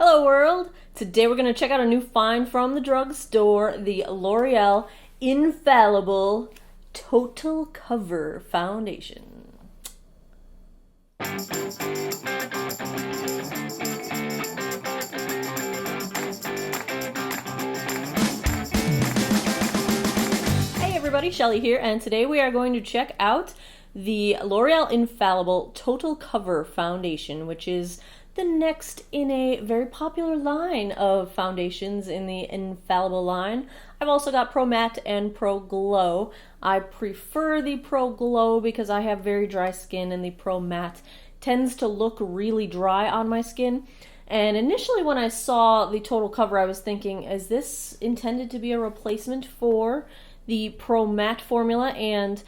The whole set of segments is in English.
Hello world! Today we're going to check out a new find from the drugstore, the L'Oreal Infallible Total Cover Foundation. Hey everybody, Shelly here, and today we are going to check out the L'Oreal Infallible Total Cover Foundation, which is the next in a very popular line of foundations in the Infallible line. I've also got Pro Matte and Pro Glow. I prefer the Pro Glow because I have very dry skin and the Pro Matte tends to look really dry on my skin. And initially when I saw the total cover, I was thinking, is this intended to be a replacement for the Pro Matte formula? And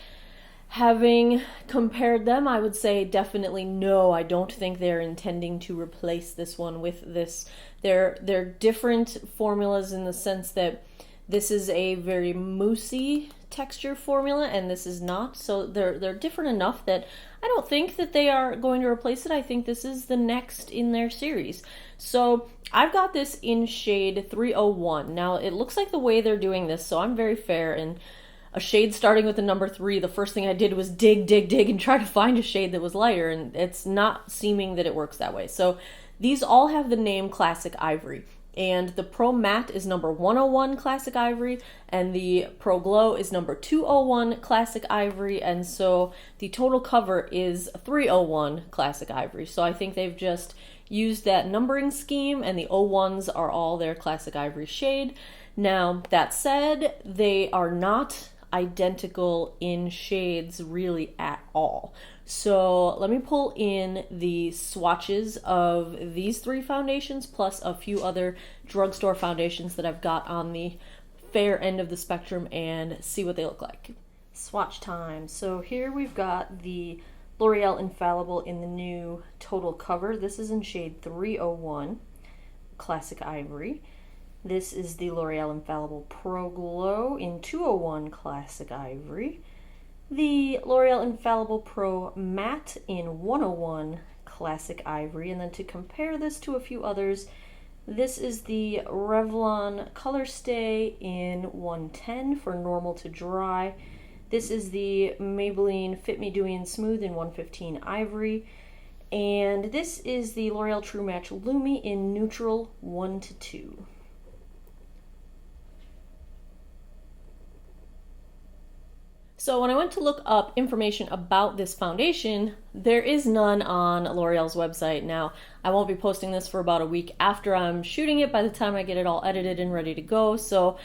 having compared them, I would say definitely no. I don't think they're intending to replace this one with this. They're different formulas in the sense that this is a very moussey texture formula and this is not. So they're different enough that I don't think that they are going to replace it. I think this is the next in their series. So I've got this in shade 301. Now it looks like the way they're doing this, so I'm very fair, and a shade starting with the number 3, the first thing I did was dig and try to find a shade that was lighter, and it's not seeming that it works that way. So these all have the name Classic Ivory, and the Pro Matte is number 101 Classic Ivory, and the Pro Glow is number 201 Classic Ivory, and so the total cover is 301 Classic Ivory. So I think they've just used that numbering scheme, and the 01s are all their Classic Ivory shade. Now, that said, they are not identical in shades really at all. So let me pull in the swatches of these 3 foundations plus a few other drugstore foundations that I've got on the fair end of the spectrum and see what they look like. Swatch time. So here we've got the L'Oreal Infallible in the new Total Cover. This is in shade 301, Classic Ivory. This is the L'Oreal Infallible Pro Glow in 201 Classic Ivory. The L'Oreal Infallible Pro Matte in 101 Classic Ivory. And then to compare this to a few others, this is the Revlon Color Stay in 110 for normal to dry. This is the Maybelline Fit Me Dewy and Smooth in 115 Ivory. And this is the L'Oreal True Match Lumi in neutral 1 to 2. So when I went to look up information about this foundation, there is none on L'Oreal's website. Now, I won't be posting this for about a week after I'm shooting it by the time I get it all edited and ready to go, so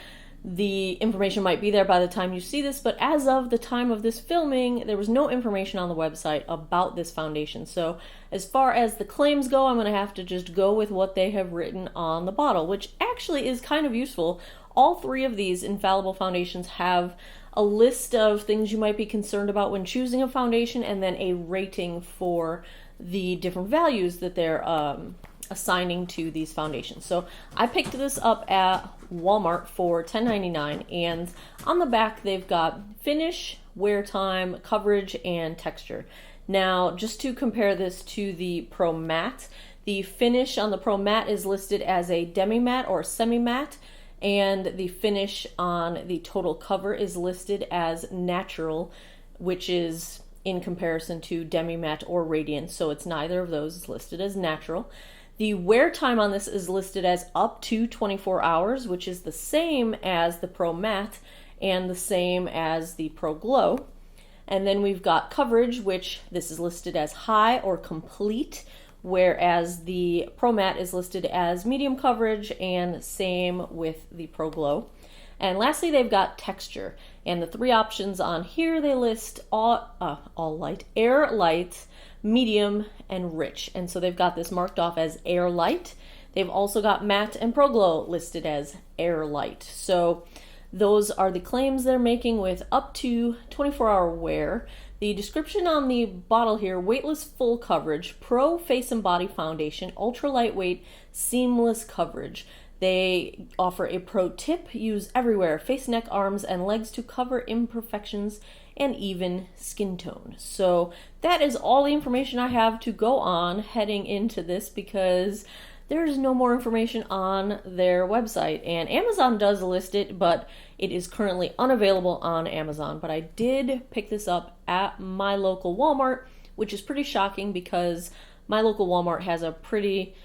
the information might be there by the time you see this, but as of the time of this filming, there was no information on the website about this foundation. So as far as the claims go, I'm going to have to just go with what they have written on the bottle, which actually is kind of useful. All 3 of these Infallible foundations have a list of things you might be concerned about when choosing a foundation, and then a rating for the different values that they're assigning to these foundations. So I picked this up at Walmart for $10.99, and on the back they've got finish, wear time, coverage, and texture. Now, just to compare this to the Pro Matte, the finish on the Pro Matte is listed as a demi-matte or semi-matte, and the finish on the total cover is listed as natural, which is in comparison to demi-matte or radiant, so it's neither of those. It's listed as natural. The wear time on this is listed as up to 24 hours, which is the same as the Pro Matte and the same as the Pro Glow. And then we've got coverage, which this is listed as high or complete, whereas the Pro Matte is listed as medium coverage, and same with the Pro Glow. And lastly, they've got texture, and the 3 options on here, they list all light, air light, medium, and rich. And so they've got this marked off as air light. They've also got matte and Pro Glow listed as air light. So those are the claims they're making with up to 24-hour wear. The description on the bottle here: weightless full coverage, pro face and body foundation, ultra lightweight, seamless coverage. They offer a pro tip: use everywhere, face, neck, arms, and legs to cover imperfections and even skin tone. So that is all the information I have to go on heading into this, because there's no more information on their website. And Amazon does list it, but it is currently unavailable on Amazon. But I did pick this up at my local Walmart, which is pretty shocking because my local Walmart has a pretty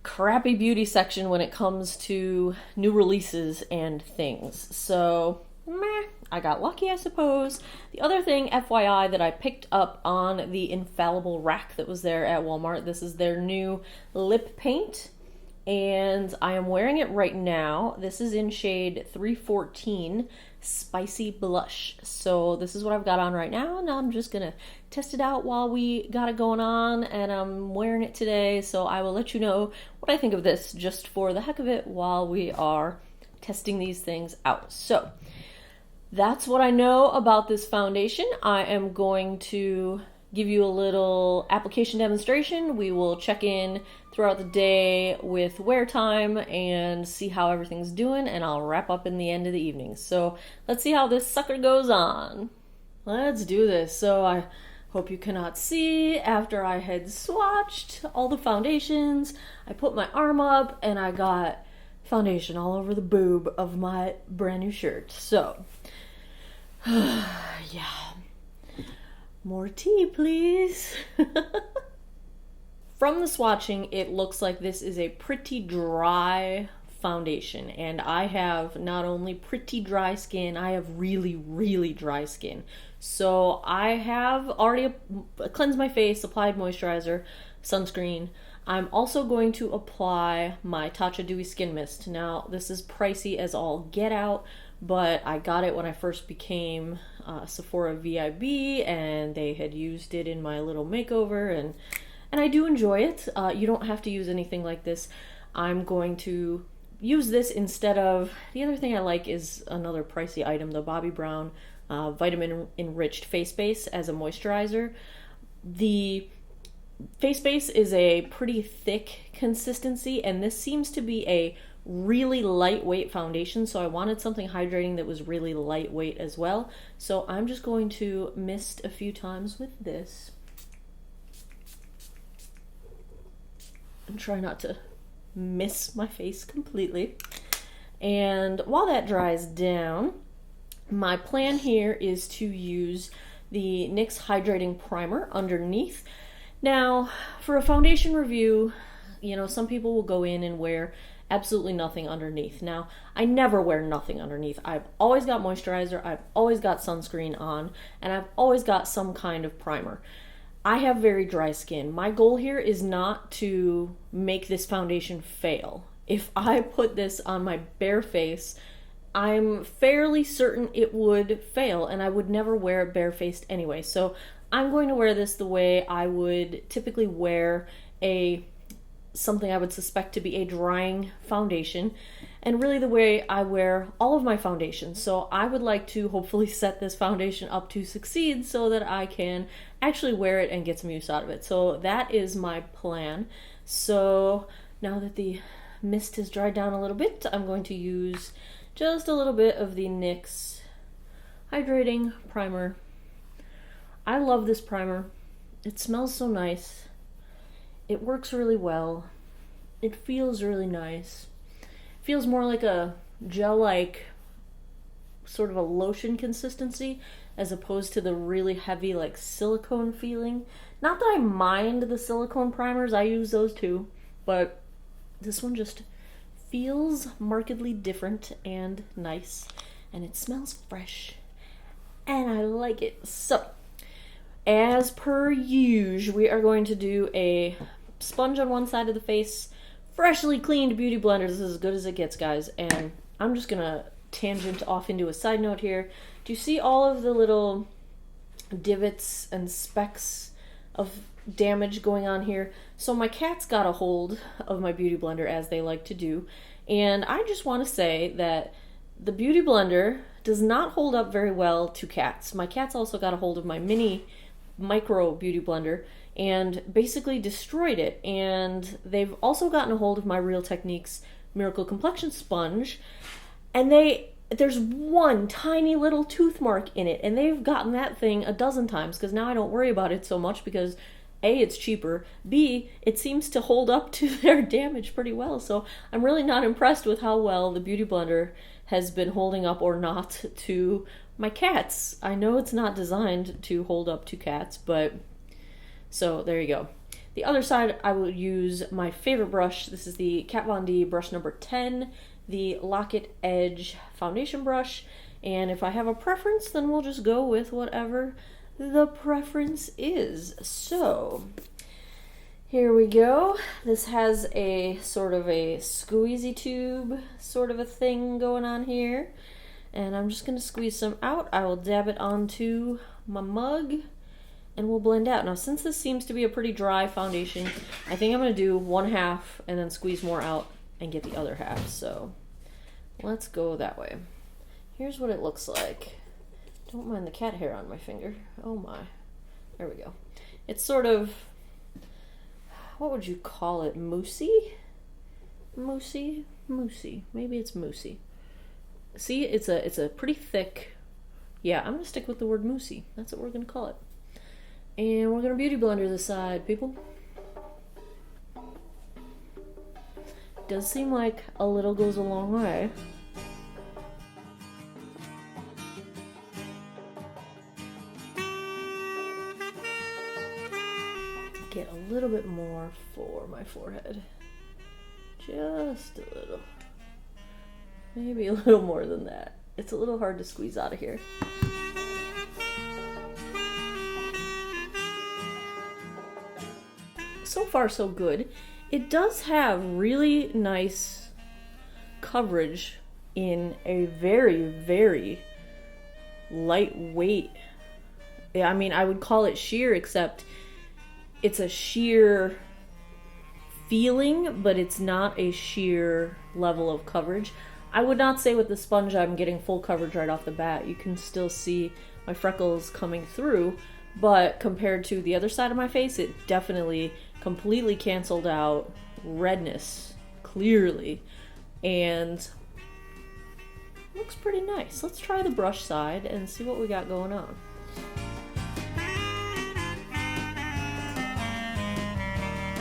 crappy beauty section when it comes to new releases and things. So, meh, I got lucky, I suppose. The other thing, FYI, that I picked up on the Infallible rack that was there at Walmart, this is their new lip paint, and I am wearing it right now. This is in shade 314, Spicy Blush. So this is what I've got on right now, and I'm just gonna test it out while we got it going on, and I'm wearing it today, so I will let you know what I think of this just for the heck of it while we are testing these things out. So that's what I know about this foundation. I am going to give you a little application demonstration. We will check in throughout the day with wear time and see how everything's doing, and I'll wrap up in the end of the evening. So let's see how this sucker goes on. Let's do this. So I hope you cannot see, after I had swatched all the foundations, I put my arm up and I got foundation all over the boob of my brand new shirt. So yeah, more tea please. From the swatching, it looks like this is a pretty dry foundation, and I have not only pretty dry skin, I have really, really dry skin. So I have already cleansed my face, applied moisturizer, sunscreen. I'm also going to apply my Tarte Dewy Skin Mist. Now, this is pricey as all get out, but I got it when I first became Sephora VIB, and they had used it in my little makeover, and I do enjoy it. You don't have to use anything like this. I'm going to use this instead of, the other thing I like is another pricey item, the Bobbi Brown Vitamin Enriched Face Base as a moisturizer. The face base is a pretty thick consistency, and this seems to be a really lightweight foundation, so I wanted something hydrating that was really lightweight as well. So I'm just going to mist a few times with this and try not to miss my face completely. And while that dries down, my plan here is to use the NYX Hydrating Primer underneath. Now, for a foundation review, you know, some people will go in and wear absolutely nothing underneath. Now, I never wear nothing underneath. I've always got moisturizer, I've always got sunscreen on, and I've always got some kind of primer. I have very dry skin. My goal here is not to make this foundation fail. If I put this on my bare face, I'm fairly certain it would fail, and I would never wear it barefaced anyway. So I'm going to wear this the way I would typically wear something I would suspect to be a drying foundation, and really the way I wear all of my foundations. So I would like to hopefully set this foundation up to succeed so that I can actually wear it and get some use out of it. So that is my plan. So now that the mist has dried down a little bit, I'm going to use just a little bit of the NYX Hydrating Primer. I love this primer. It smells so nice. It works really well. It feels really nice. It feels more like a gel-like, sort of a lotion consistency, as opposed to the really heavy, like, silicone feeling. Not that I mind the silicone primers, I use those too, but this one just feels markedly different and nice, and it smells fresh, and I like it. So, as per usual, we are going to do a sponge on one side of the face, freshly cleaned beauty blender. This is as good as it gets, guys, and I'm just gonna tangent off into a side note here. Do you see all of the little divots and specks of damage going on here? So my cats got a hold of my beauty blender, as they like to do, and I just want to say that the beauty blender does not hold up very well to cats. My cats also got a hold of my mini micro beauty blender and basically destroyed it, and they've also gotten a hold of my Real Techniques Miracle Complexion Sponge, and there's one tiny little tooth mark in it, and they've gotten that thing a dozen times, because now I don't worry about it so much, because A, it's cheaper. B, it seems to hold up to their damage pretty well. So I'm really not impressed with how well the Beauty Blender has been holding up or not to my cats. I know it's not designed to hold up to cats, but so there you go. The other side, I will use my favorite brush. This is the Kat Von D brush number 10, the Locket Edge foundation brush. And if I have a preference, then we'll just go with whatever the preference is. So here we go. This has a sort of a squeezy tube sort of a thing going on here. And I'm just going to squeeze some out. I will dab it onto my mug and we'll blend out. Now, since this seems to be a pretty dry foundation, I think I'm going to do one half and then squeeze more out and get the other half. So let's go that way. Here's what it looks like. Don't mind the cat hair on my finger. Oh my. There we go. It's sort of, what would you call it? Moussey? Moussey? Moussey. Maybe it's moussey. See, it's a pretty thick, yeah, I'm going to stick with the word moussey. That's what we're going to call it. And we're going to Beauty Blender this side, people. Does seem like a little goes a long way. Get a little bit more for my forehead. Just a little. Maybe a little more than that. It's a little hard to squeeze out of here. So far, so good. It does have really nice coverage in a very, very lightweight. I mean, I would call it sheer, except it's a sheer feeling, but it's not a sheer level of coverage. I would not say with the sponge I'm getting full coverage right off the bat. You can still see my freckles coming through, but compared to the other side of my face, it definitely completely canceled out redness clearly, and looks pretty nice. Let's try the brush side and see what we got going on.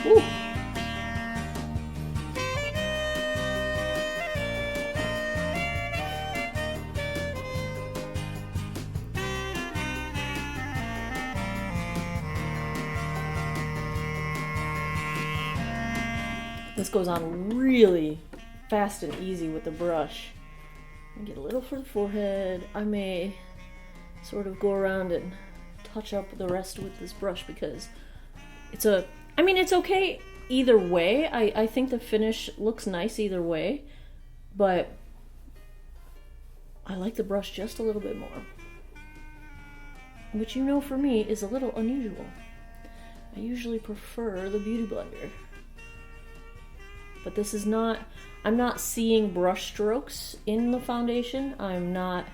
Ooh. This goes on really fast and easy with the brush. Get a little for the forehead. I may sort of go around and touch up the rest with this brush because it's it's okay either way. I think the finish looks nice either way, but I like the brush just a little bit more, which, you know, for me is a little unusual. I usually prefer the Beauty Blender. But this is not, I'm not seeing brush strokes in the foundation. I'm not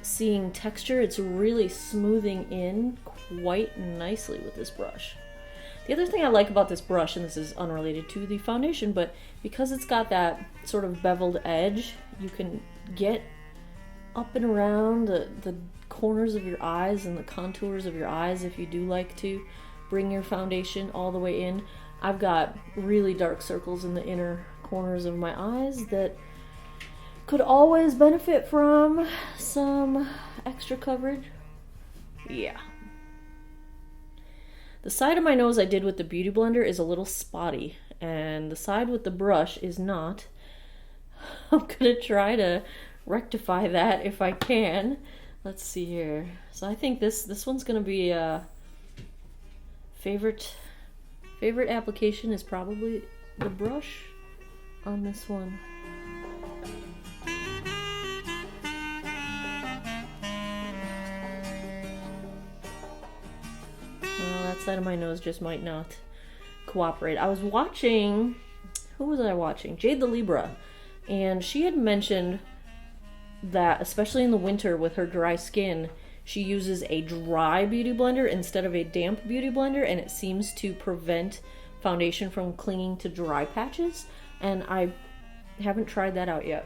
seeing texture. It's really smoothing in quite nicely with this brush. The other thing I like about this brush, and this is unrelated to the foundation, but because it's got that sort of beveled edge, you can get up and around the corners of your eyes and the contours of your eyes if you do like to bring your foundation all the way in. I've got really dark circles in the inner corners of my eyes that could always benefit from some extra coverage. Yeah. The side of my nose I did with the Beauty Blender is a little spotty, and the side with the brush is not. I'm gonna try to rectify that if I can. Let's see here. So I think this one's gonna be a favorite application is probably the brush on this one. Well, that side of my nose just might not cooperate. I was watching, who was I watching? Jade the Libra, and she had mentioned that especially in the winter with her dry skin, she uses a dry beauty blender instead of a damp beauty blender, and it seems to prevent foundation from clinging to dry patches. And I haven't tried that out yet,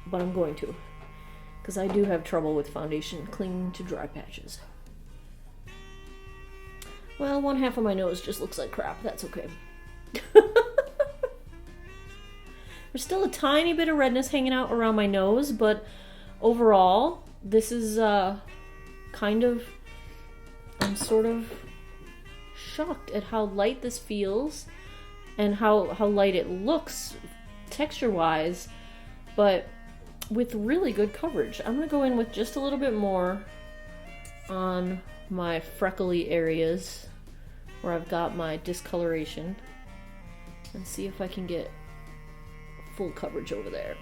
but I'm going to, because I do have trouble with foundation clinging to dry patches. Well, one half of my nose just looks like crap. That's okay. There's still a tiny bit of redness hanging out around my nose, but overall, this is kind of... I'm sort of shocked at how light this feels and how light it looks texture-wise, but with really good coverage. I'm gonna go in with just a little bit more on my freckly areas where I've got my discoloration and see if I can get full coverage over there.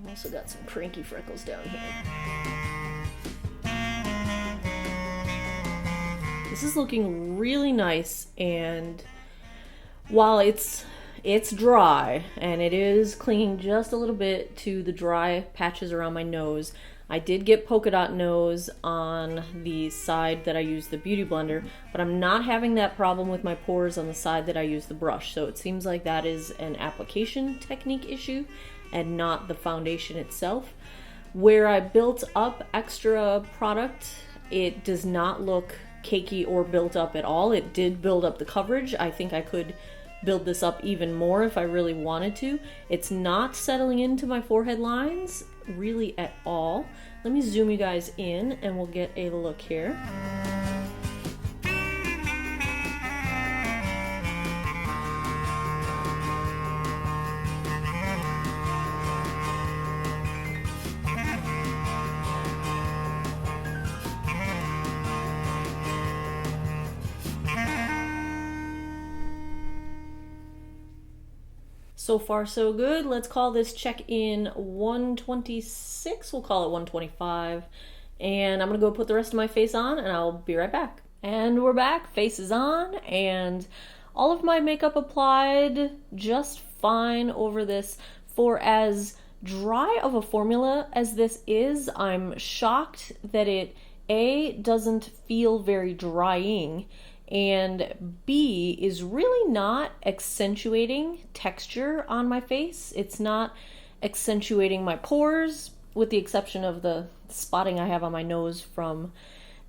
I've also got some cranky freckles down here. This is looking really nice, and while it's dry and it is clinging just a little bit to the dry patches around my nose, I did get polka dot nose on the side that I use the Beauty Blender, but I'm not having that problem with my pores on the side that I use the brush. So it seems like that is an application technique issue and not the foundation itself. Where I built up extra product, it does not look cakey or built up at all. It did build up the coverage. I think I could build this up even more if I really wanted to. It's not settling into my forehead lines really at all. Let me zoom you guys in and we'll get a look here. So far so good. Let's call this check-in 126. We'll call it 125. And I'm gonna go put the rest of my face on and I'll be right back. And we're back, face is on, and all of my makeup applied just fine over this. For as dry of a formula as this is, I'm shocked that it A, doesn't feel very drying, and B, is really not accentuating texture on my face. It's not accentuating my pores, with the exception of the spotting I have on my nose from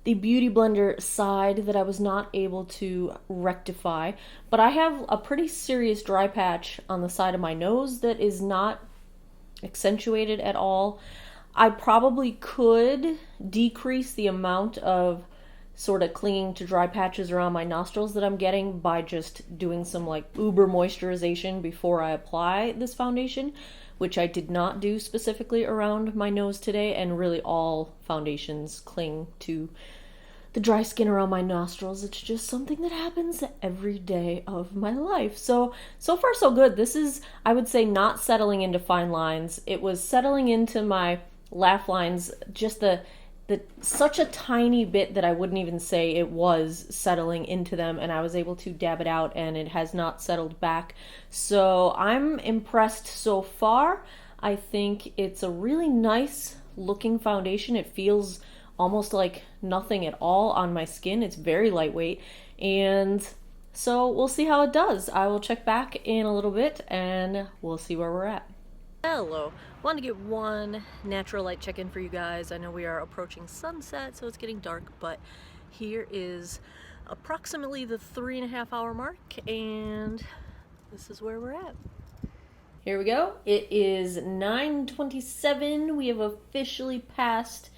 the Beauty Blender side that I was not able to rectify. But I have a pretty serious dry patch on the side of my nose that is not accentuated at all. I probably could decrease the amount of sort of clinging to dry patches around my nostrils that I'm getting by just doing some like uber moisturization before I apply this foundation, which I did not do specifically around my nose today, and really all foundations cling to the dry skin around my nostrils. It's just something that happens every day of my life. So far so good. This is, I would say, not settling into fine lines. It was settling into my laugh lines, just such a tiny bit that I wouldn't even say it was settling into them, and I was able to dab it out and it has not settled back. So I'm impressed so far. I think it's a really nice looking foundation. It feels almost like nothing at all on my skin. It's very lightweight, and so we'll see how it does. I will check back in a little bit and we'll see where we're at. Hello. Wanted to get one natural light check-in for you guys. I know we are approaching sunset, so it's getting dark, but here is approximately the 3.5 hour mark, and this is where we're at. Here we go. It is 9:27. We have officially passed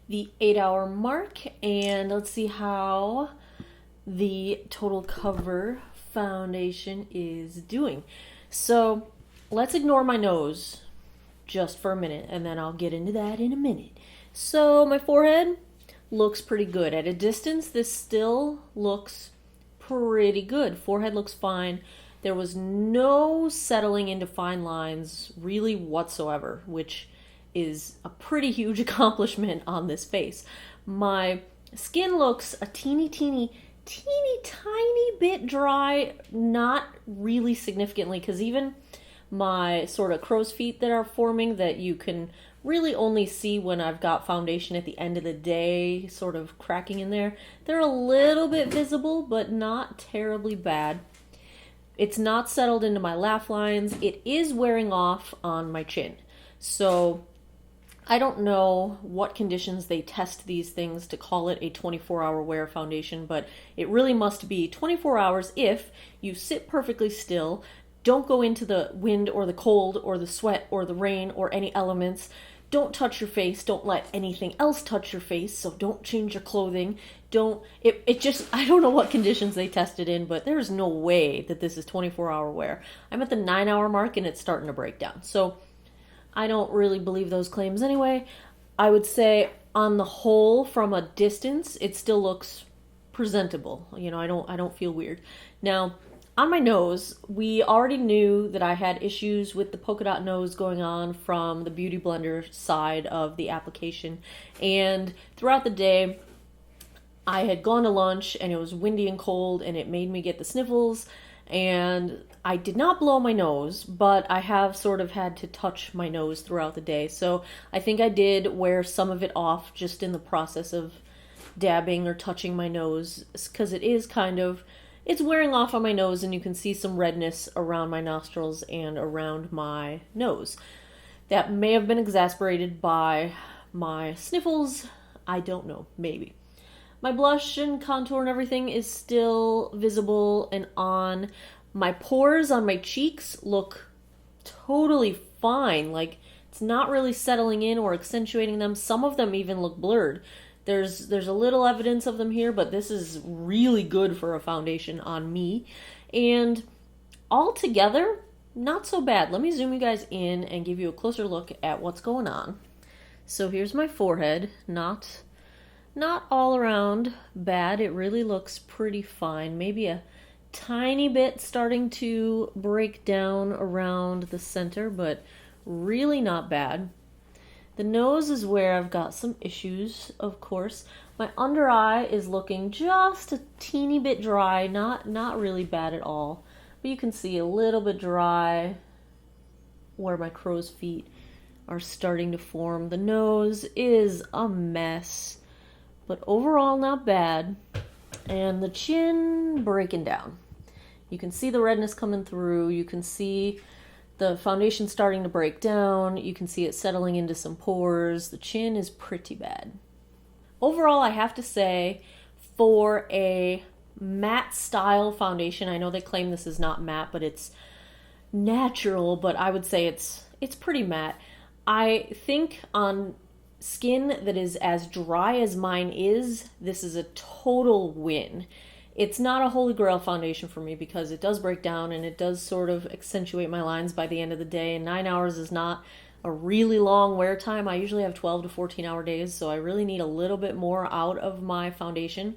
the 8-hour mark, and let's see how the Total Cover foundation is doing. So let's ignore my nose just for a minute, and then I'll get into that in a minute. So my forehead looks pretty good. At a distance, this still looks pretty good. Forehead looks fine. There was no settling into fine lines really whatsoever, which is a pretty huge accomplishment on this face. My skin looks a teeny tiny bit dry, not really significantly, because even my sort of crow's feet that are forming that you can really only see when I've got foundation at the end of the day sort of cracking in there, they're a little bit visible, but not terribly bad. It's not settled into my laugh lines. It is wearing off on my chin. So I don't know what conditions they test these things to call it a 24-hour wear foundation, but it really must be 24 hours if you sit perfectly still, don't go into the wind or the cold or the sweat or the rain or any elements, don't touch your face, don't let anything else touch your face, so don't change your clothing, I don't know what conditions they tested in, but there's no way that this is 24-hour wear. I'm at the 9-hour mark and it's starting to break down. So I don't really believe those claims anyway. I would say on the whole, from a distance, it still looks presentable. You know, I don't feel weird. Now, on my nose, we already knew that I had issues with the polka dot nose going on from the Beauty Blender side of the application. And throughout the day, I had gone to lunch and it was windy and cold and it made me get the sniffles. And I did not blow my nose, but I have sort of had to touch my nose throughout the day. So I think I did wear some of it off just in the process of dabbing or touching my nose, because it's wearing off on my nose and you can see some redness around my nostrils and around my nose. That may have been exacerbated by my sniffles. I don't know, maybe. My blush and contour and everything is still visible and on. My pores on my cheeks look totally fine. Like, it's not really settling in or accentuating them. Some of them even look blurred. There's a little evidence of them here, but this is really good for a foundation on me. And altogether, not so bad. Let me zoom you guys in and give you a closer look at what's going on. So here's my forehead. Not all around bad. It really looks pretty fine. Maybe a tiny bit starting to break down around the center, but really not bad. The nose is where I've got some issues, of course. My under eye is looking just a teeny bit dry, not really bad at all. But you can see a little bit dry where my crow's feet are starting to form. The nose is a mess, but overall not bad. And the chin breaking down. You can see the redness coming through. You can see the foundation starting to break down. You can see it settling into some pores. The chin is pretty bad. Overall, I have to say, for a matte style foundation, I know they claim this is not matte, but it's natural, but I would say it's pretty matte. I think on skin that is as dry as mine is, this is a total win. It's not a holy grail foundation for me because it does break down and it does sort of accentuate my lines by the end of the day, and 9 hours is not a really long wear time. I usually have 12 to 14 hour days, so I really need a little bit more out of my foundation.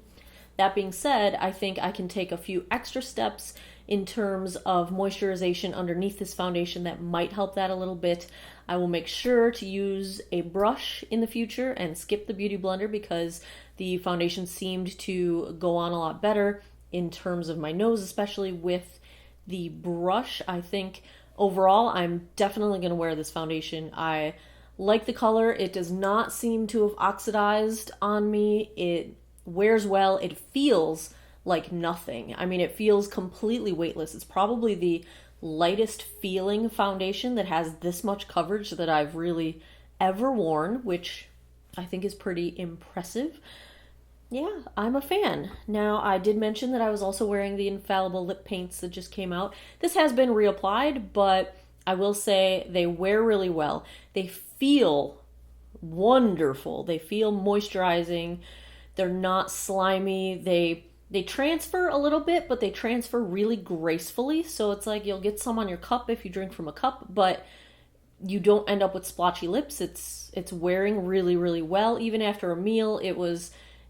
That being said, I think I can take a few extra steps in terms of moisturization underneath this foundation that might help that a little bit. I will make sure to use a brush in the future and skip the Beauty Blender because the foundation seemed to go on a lot better in terms of my nose, especially with the brush. I think overall I'm definitely going to wear this foundation. I like the color. It does not seem to have oxidized on me. It wears well. It feels like nothing. I mean, it feels completely weightless. It's probably the lightest feeling foundation that has this much coverage that I've really ever worn, which I think is pretty impressive. Yeah, I'm a fan. Now, I did mention that I was also wearing the Infallible Lip Paints that just came out. This has been reapplied, but I will say they wear really well. They feel wonderful. They feel moisturizing. They're not slimy. They transfer a little bit, but they transfer really gracefully. So it's like you'll get some on your cup if you drink from a cup, but you don't end up with splotchy lips. It's wearing really, really well. Even after a meal,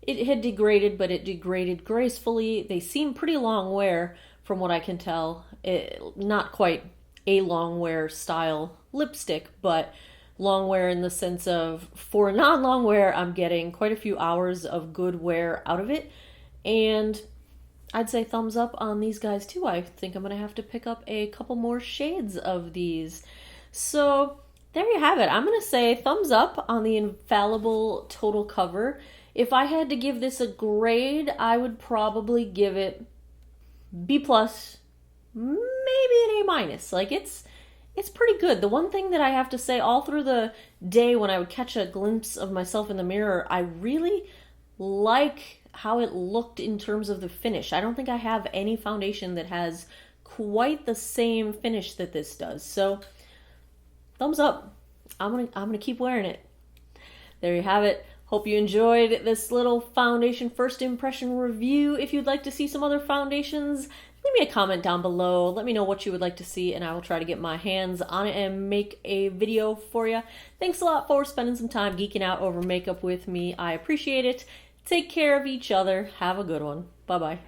it had degraded, but it degraded gracefully. They seem pretty long wear from what I can tell. Not quite a long wear style lipstick, but long wear in the sense of, for a non-long wear, I'm getting quite a few hours of good wear out of it. And I'd say thumbs up on these guys too. I think I'm going to have to pick up a couple more shades of these. So there you have it. I'm going to say thumbs up on the Infallible Total Cover. If I had to give this a grade, I would probably give it B+, maybe an A-. Like it's it's pretty good. The one thing that I have to say, all through the day when I would catch a glimpse of myself in the mirror, I really like how it looked in terms of the finish. I don't think I have any foundation that has quite the same finish that this does. So, thumbs up. I'm gonna keep wearing it. There you have it. Hope you enjoyed this little foundation first impression review. If you'd like to see some other foundations, leave me a comment down below. Let me know what you would like to see, and I will try to get my hands on it and make a video for you. Thanks a lot for spending some time geeking out over makeup with me. I appreciate it. Take care of each other. Have a good one. Bye-bye.